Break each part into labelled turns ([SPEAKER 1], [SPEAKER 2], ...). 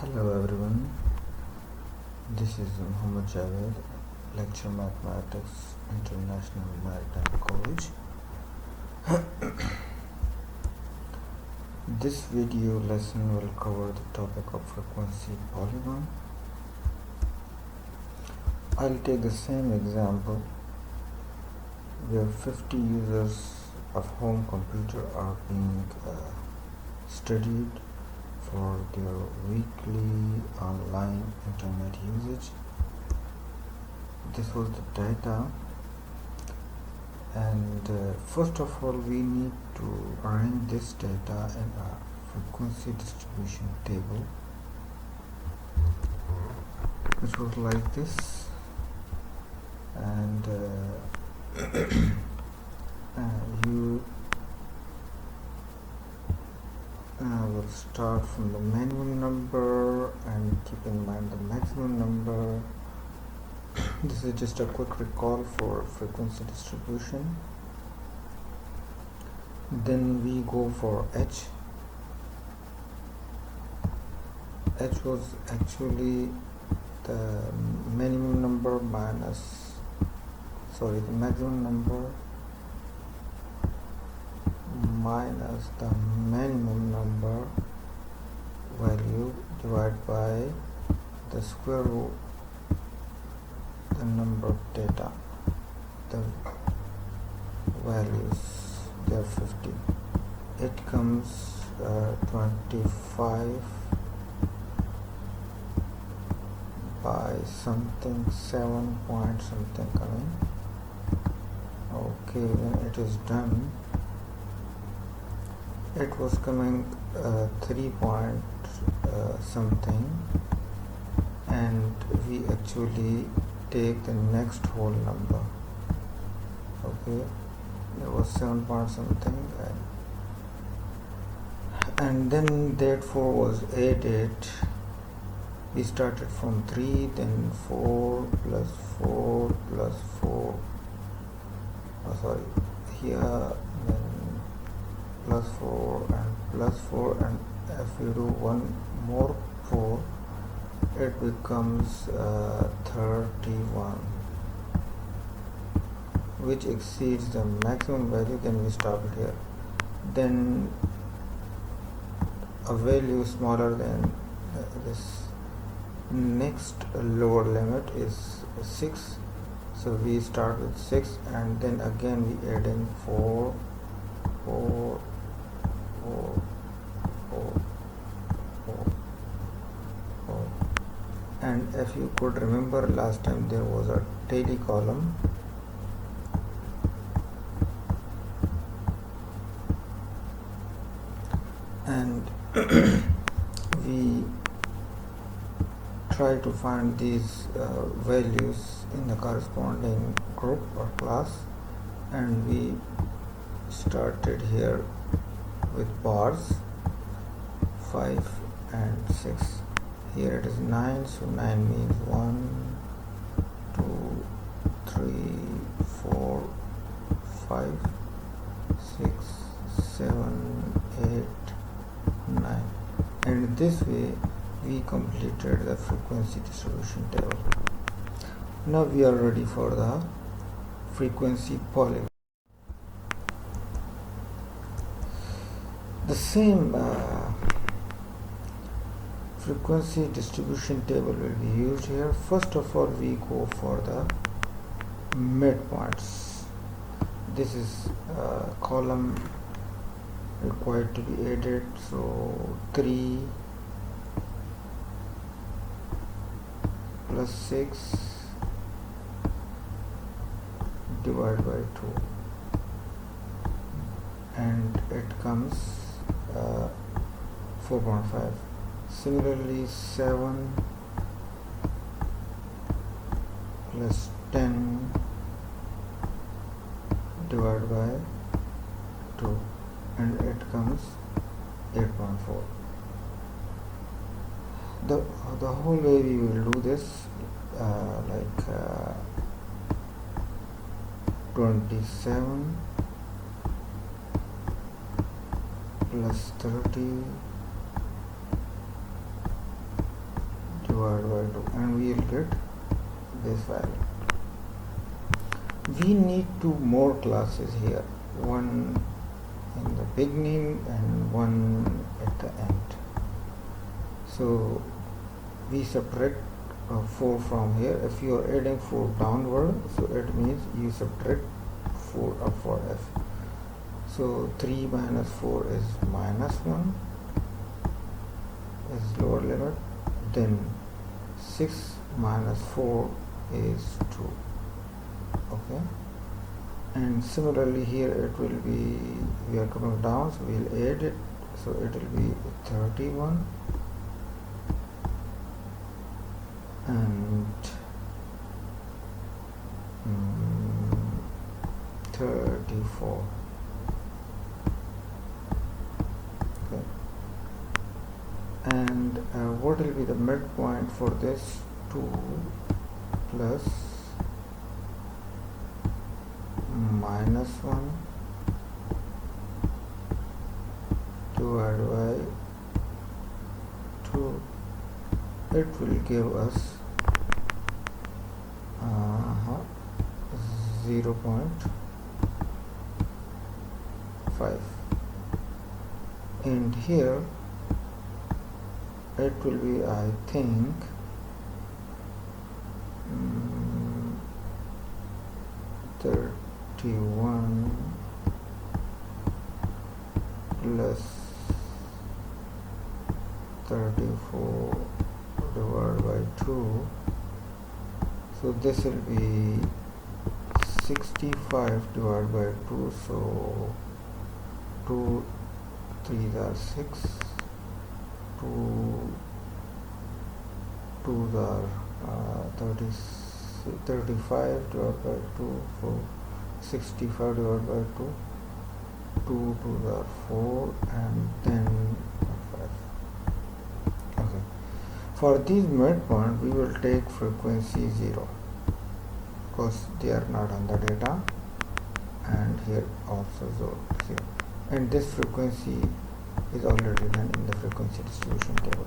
[SPEAKER 1] Hello everyone, this is Muhammad Javed, Lecture Mathematics, International Maritime College. This video lesson will cover the topic of frequency polygon. I'll take the same example where 50 users of home computer are being studied for their weekly online internet usage. This was the data, and first of all we need to arrange this data in a frequency distribution table, which was like this, and you will start from the minimum number and keep in mind the maximum number. This is just a quick recall for frequency distribution. Then we go for H. H was actually the minimum number the maximum number minus the minimum number value divided by the square root the number of data. The values, they are 50. It comes 25 by something, 7 point something coming. Okay, when it is done, it was coming 3 point something, and we actually take the next whole number. Okay, it was 7 point something, and then that 4 was added. We started from 3, then 4 plus 4 plus 4, here, then plus 4 and plus 4, and if you do one more 4, it becomes 31, which exceeds the maximum value. Then we stop it here. Then a value smaller than this next lower limit is 6, so we start with 6, and then again we add in 4, 4, 4, 4, 4, 4. And if you could remember, last time there was a daily column, and we try to find these values in the corresponding group or class, and we started here with bars 5 and 6. Here it is 9, so 9 means 1, 2, 3, 4, 5, 6, 7, 8, 9. And this way we completed the frequency distribution table. Now we are ready for the frequency polygon. The same frequency distribution table will be used here. First of all, we go for the midpoints. This is a column required to be added, so 3 plus 6 divided by 2, and it comes 4.5. Similarly, 7 plus 10 divided by 2, and it comes 8.4. The whole way we will do this, 27 plus 30 divided by 2, and we will get this value. We need two more classes here, one in the beginning and one at the end. So we subtract 4 from here. If you are adding 4 downward, so it means you subtract 4 upward. So 3 minus 4 is minus 1, is lower limit. Then 6 minus 4 is 2. Okay, and similarly here it will be, we are coming down, so we will add it, so it will be 31 and 34. Okay, and what will be the midpoint for this? 2 plus minus 1 divided by 2, it will give us 0.5, and here it will be, I think, 31 plus 34 divided by 2, so this will be 65 divided by 2, so 2 3s are 6, 2 2s are 35 divided by 2, so 65 divided by 2, 2 2s are 4, and then 5. Okay, for these midpoint we will take frequency 0 because they are not on the data, and here also 0, and this frequency is already written in the frequency distribution table.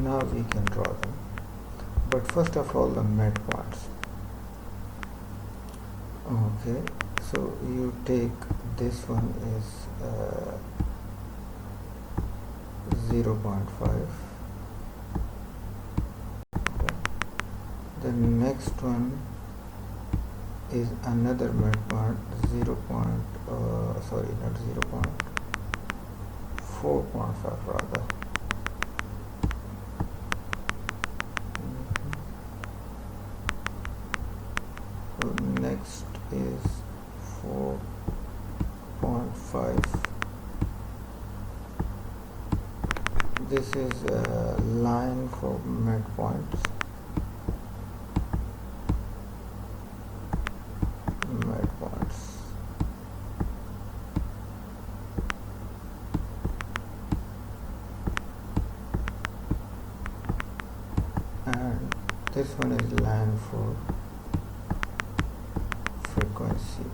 [SPEAKER 1] Now we can draw them, but first of all the midpoints. Okay, so you take this one is 0.5. Okay. The next one is another midpoint, 4.5 rather. So next is 4.5. This is a line for midpoints. And this one is line for frequency.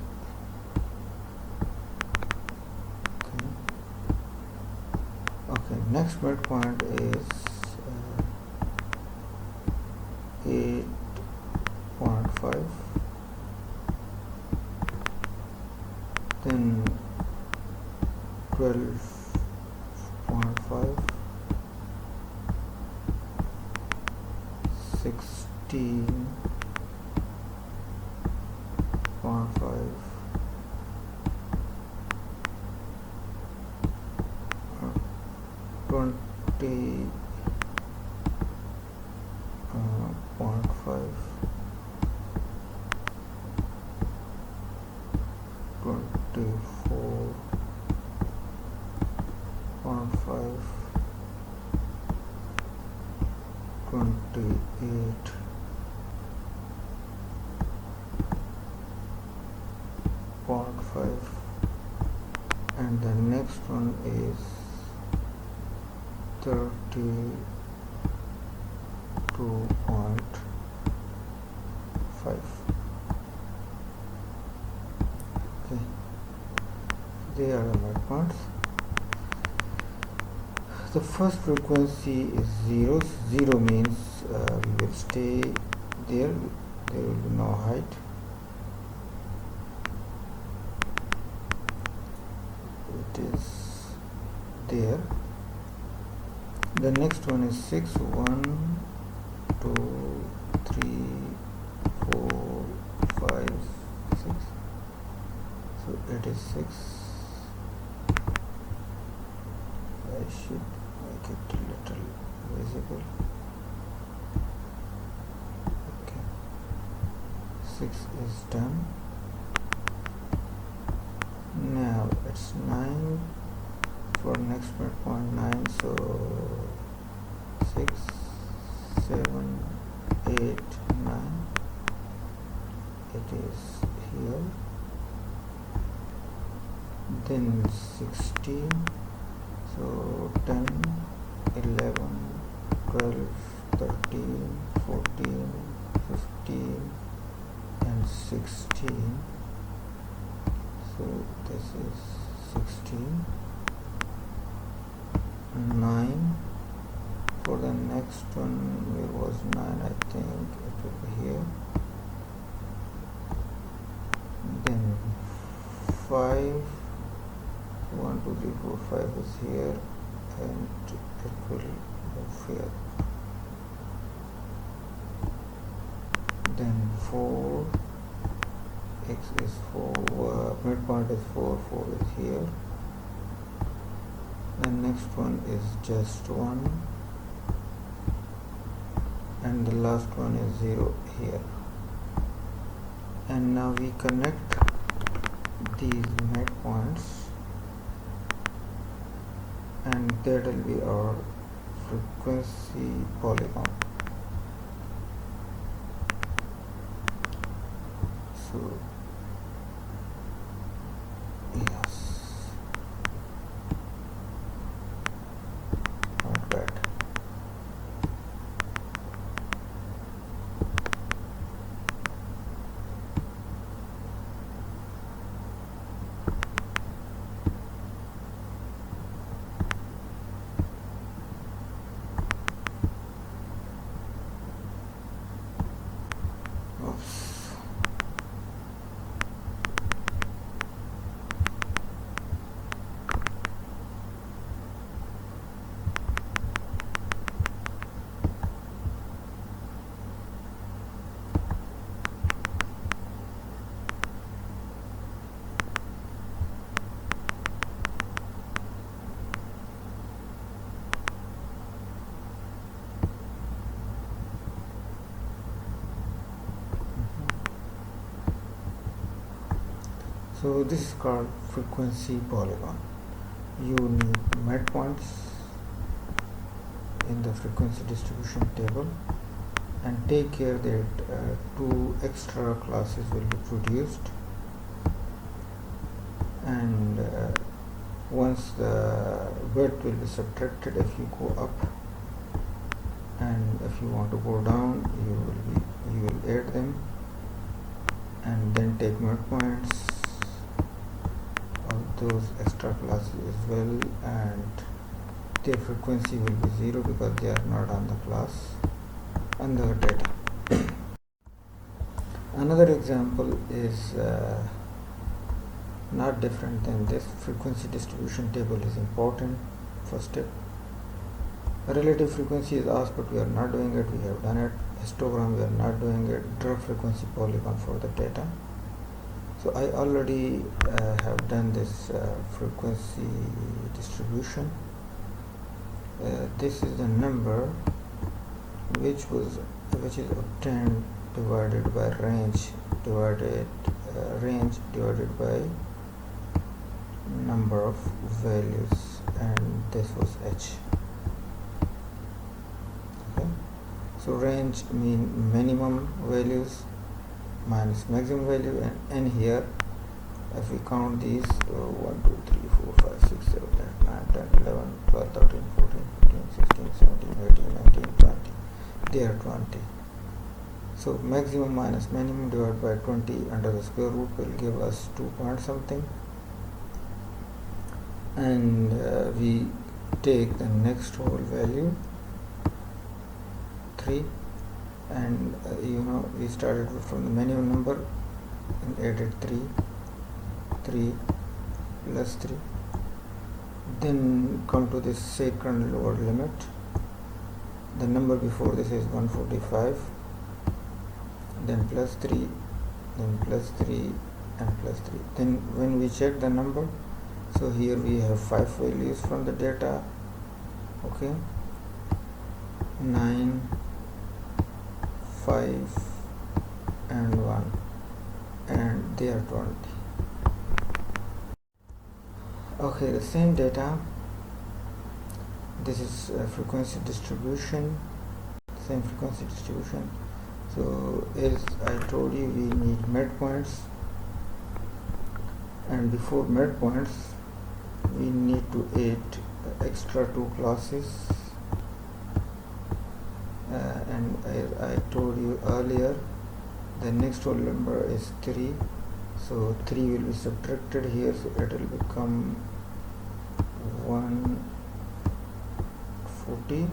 [SPEAKER 1] Okay, next midpoint is 8.5, then 12.5, 16.5, 20.5, 24.5, 28.5, and the next one is 32.5. Okay, they are the midpoints. The first frequency is 0. 0 means we will stay there. There will be no height. It is there. The next one is 6. 1 2 3 4 5 6. So it is 6. I should make it a little visible. Okay, 6 is done. Now it's 9 for next midpoint. 9, so 6 7 8 9. It is here. Then 16, so 10 11 12 13 14 15 and 16. So this is 16. 9 for the next one. Where was 9? I think it will be here. Then 5 1 2 3 4 5 is here, and it will move here. Then 4, x is 4, midpoint is 4, 4 is here. The next one is just 1, and the last one is 0 here. And now we connect these midpoints, and that will be our frequency polygon. So yes, not bad. Oops. So this is called frequency polygon. You need midpoints in the frequency distribution table, and take care that 2 extra classes will be produced, and once the width will be subtracted if you go up, and if you want to go down, you will add them, and then take midpoints of those extra classes as well, and their frequency will be 0 because they are not on the class and the data. Another example is not different than this. Frequency distribution table is important. First step. Relative frequency is asked, but we are not doing it. We have done it. Histogram, we are not doing it. Draw frequency polygon for the data. So I already have done this frequency distribution. This is the number which is obtained divided by range divided by number of values, and this was h. Okay, so range mean minimum values minus maximum value, and n here, if we count these 1 2 3 4 5 6 7 8 9 10 11 12 13 14 15 16 17 18 19 20, they are 20. So maximum minus minimum divided by 20 under the square root will give us 2 point something, and we take the next whole value 3, and we started from the minimum number and added 3 plus 3, then come to this second lower limit. The number before this is 145, then plus 3, then plus 3 and plus 3. Then when we check the number, so here we have 5 values from the data, okay, 9, 5 and 1, and they are 20. Okay, the same data, this is frequency distribution, same frequency distribution. So as I told you, we need midpoints, and before midpoints we need to add extra 2 classes, and as I told you earlier, the next whole number is 3, so 3 will be subtracted here, so it will become 140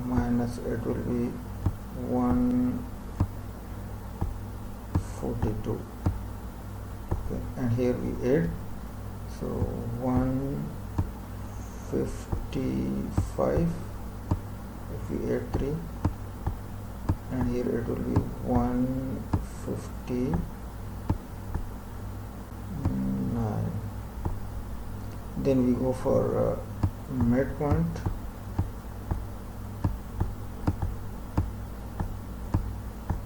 [SPEAKER 1] minus it will be 142, okay, and here we add, so 155 if we add 3, and here it will be 159. Then we go for midpoint.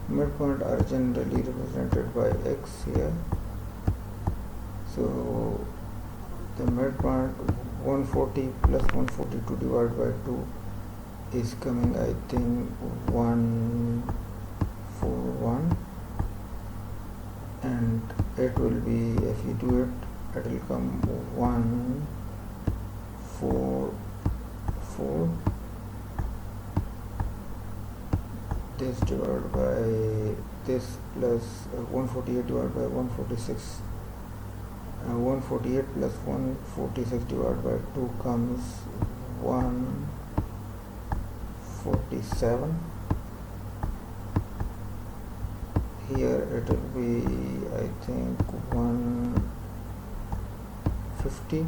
[SPEAKER 1] Midpoint are generally represented by x here. So the midpoint 140 plus 142 divided by 2 is coming, I think, 141, and it will be, if you do it, it will come 144. This divided by this plus 148 divided by 146, 148 plus 146 divided by 2 comes 147. Here it will be, I think, 150.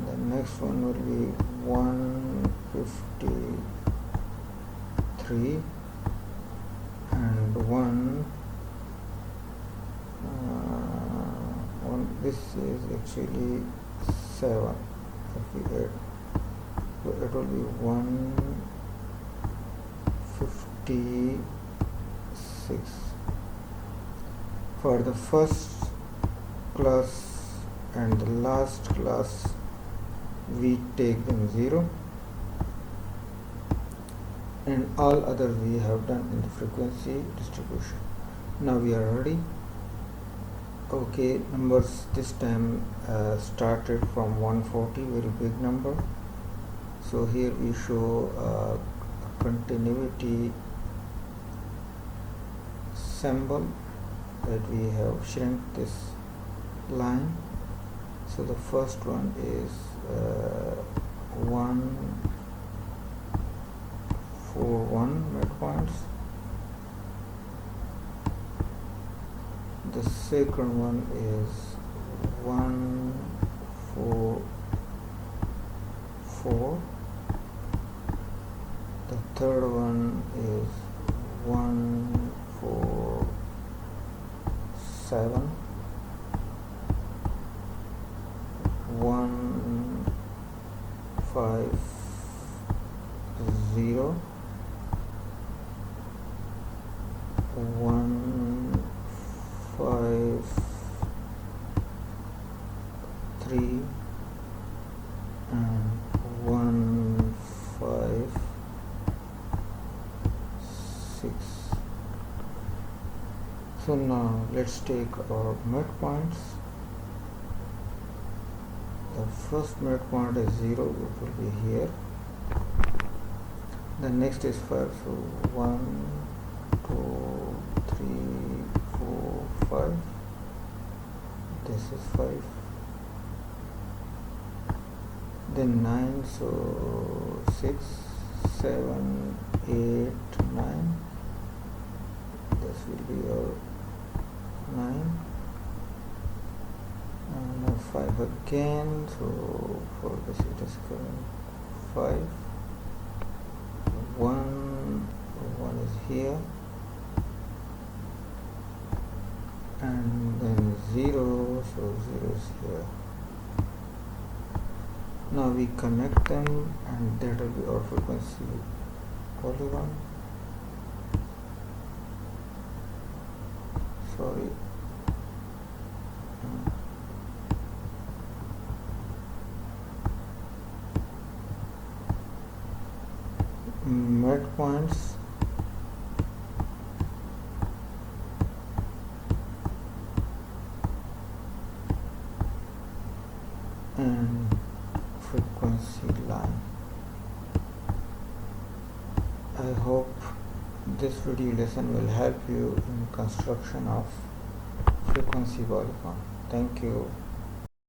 [SPEAKER 1] The next one will be 153 and this is actually 7 if we add, so it will be 156. For the first class and the last class we take them 0, and all others we have done in the frequency distribution. Now we are ready. Okay, numbers this time started from 140, very big number. So here we show a continuity symbol that we have shrink this line. So the first one is 141 midpoints. The second one is 144. The third one is 147. 150. 153 and 156. So now let's take our midpoints. The first midpoint is 0, it will be here. The next is 5, so 1, 2, 3, 4, 5. This is 5. Then 9, so 6, 7, 8, 9. This will be your 9, and now 5 again. So for this it is current 5. 1 is here, and then 0, so 0 is here. Now we connect them, and that will be our frequency polygon. Sorry. Midpoints and frequency line. I hope this video lesson will help you in construction of frequency polygon. Thank you.